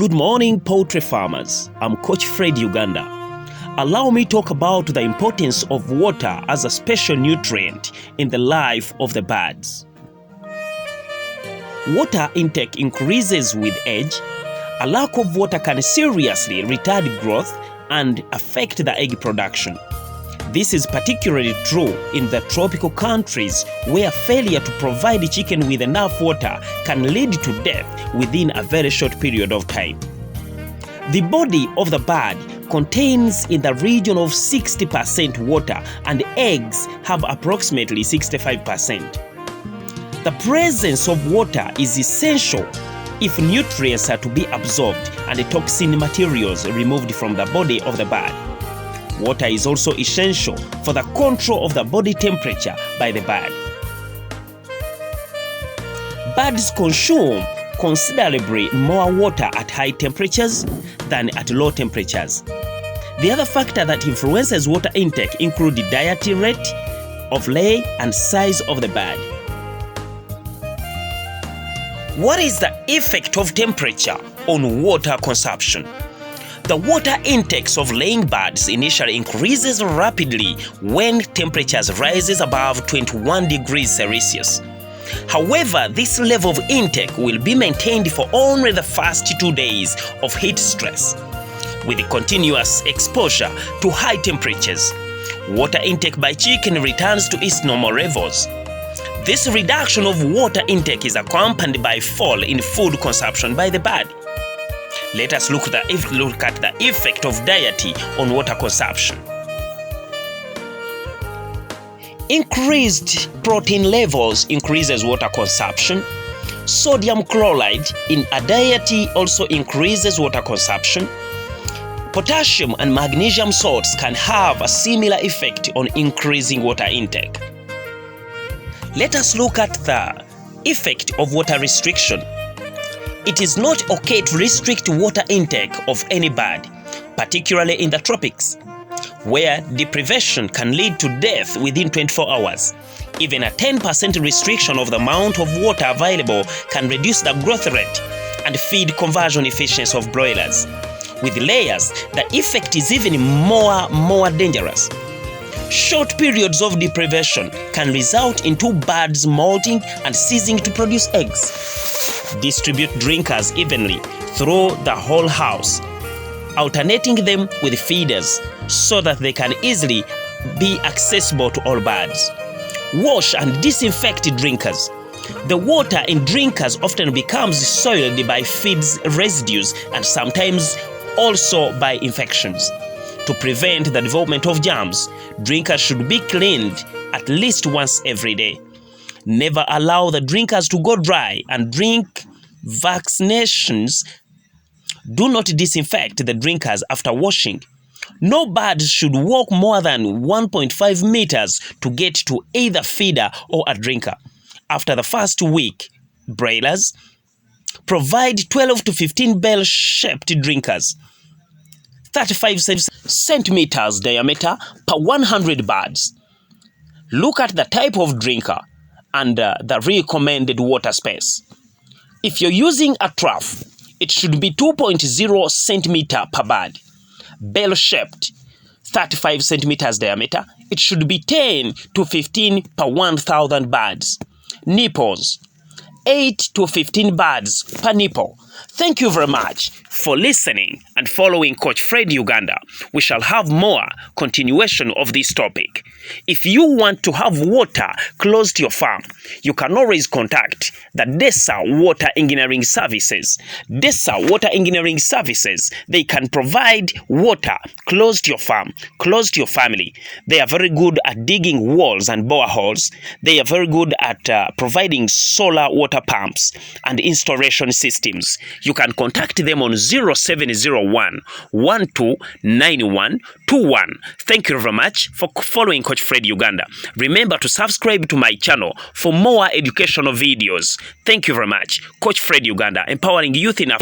Good morning, poultry farmers. I'm Coach Fred Uganda. Allow me talk about the importance of water as a special nutrient in the life of the birds. Water intake increases with age. A lack of water can seriously retard growth and affect the egg production. This is particularly true in the tropical countries where failure to provide chicken with enough water can lead to death within a very short period of time. The body of the bird contains in the region of 60% water and eggs have approximately 65%. The presence of water is essential if nutrients are to be absorbed and the toxin materials removed from the body of the bird. Water is also essential for the control of the body temperature by the bird. Birds consume considerably more water at high temperatures than at low temperatures. The other factor that influences water intake include the dietary rate of lay and size of the bird. What is the effect of temperature on water consumption? The water intakes of laying birds initially increases rapidly when temperatures rises above 21 degrees Celsius. However, this level of intake will be maintained for only the first 2 days of heat stress. With continuous exposure to high temperatures, water intake by chicken returns to its normal levels. This reduction of water intake is accompanied by fall in food consumption by the bird. Let us look at the effect of diet on water consumption. Increased protein levels increases water consumption. Sodium chloride in a diet also increases water consumption. Potassium and magnesium salts can have a similar effect on increasing water intake. Let us look at the effect of water restriction. It is not okay to restrict water intake of any bird, particularly in the tropics, where deprivation can lead to death within 24 hours. Even a 10% restriction of the amount of water available can reduce the growth rate and feed conversion efficiency of broilers. With layers, the effect is even more dangerous. Short periods of deprivation can result in two birds molting and ceasing to produce eggs. Distribute drinkers evenly through the whole house, alternating them with feeders so that they can easily be accessible to all birds. Wash and disinfect drinkers. The water in drinkers often becomes soiled by feed residues and sometimes also by infections. To prevent the development of germs, drinkers should be cleaned at least once every day. Never allow the drinkers to go dry and drink vaccinations. Do not disinfect the drinkers after washing. No bird should walk more than 1.5 meters to get to either feeder or a drinker. After the first week, broilers provide 12 to 15 bell-shaped drinkers, 35 centimeters diameter per 100 birds. Look at the type of drinker and the recommended water space. If you're using a trough, it should be 2.0 centimeter per bird. Bell-shaped, 35 centimeters diameter, it should be 10 to 15 per 1,000 birds. Nipples, 8 to 15 birds per nipple. Thank you very much for listening and following Coach Fred Uganda. We shall have more continuation of this topic. If you want to have water close to your farm, you can always contact the DESA Water Engineering Services. DESA Water Engineering Services, they can provide water close to your farm, close to your family. They are very good at digging walls and boreholes. They are very good at providing solar water pumps and installation systems. You can contact them on 0701 129121. Thank you very much for following Coach Fred Uganda. Remember to subscribe to my channel for more educational videos. Thank you very much. Coach Fred Uganda, empowering youth in Africa.